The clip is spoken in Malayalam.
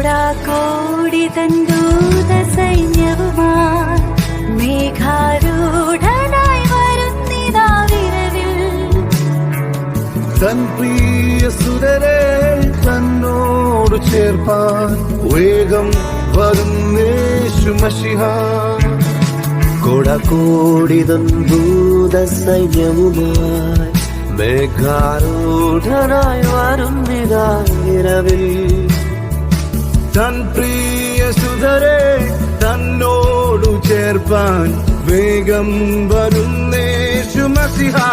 കോടാകോടി തൻ ദൂത സൈന്യവുമായി മേഘാരൂഢനായി വരുന്നിതാ വിരവിൽ. തൻ പ്രിയ സുതരെ തന്നോട് ചേർപ്പാൻ വേഗം വരുന്നേശു മശിഹാ. കോടാകോടി തൻ ദൂത സൈന്യവുമായി മേഘാരൂഢനായി വരുന്നിതാ വിരവിൽ. തൻ പ്രിയ സുതരെ തന്നോടു ചേർപ്പാൻ വേഗം വരുന്നേശു മസിഹാ.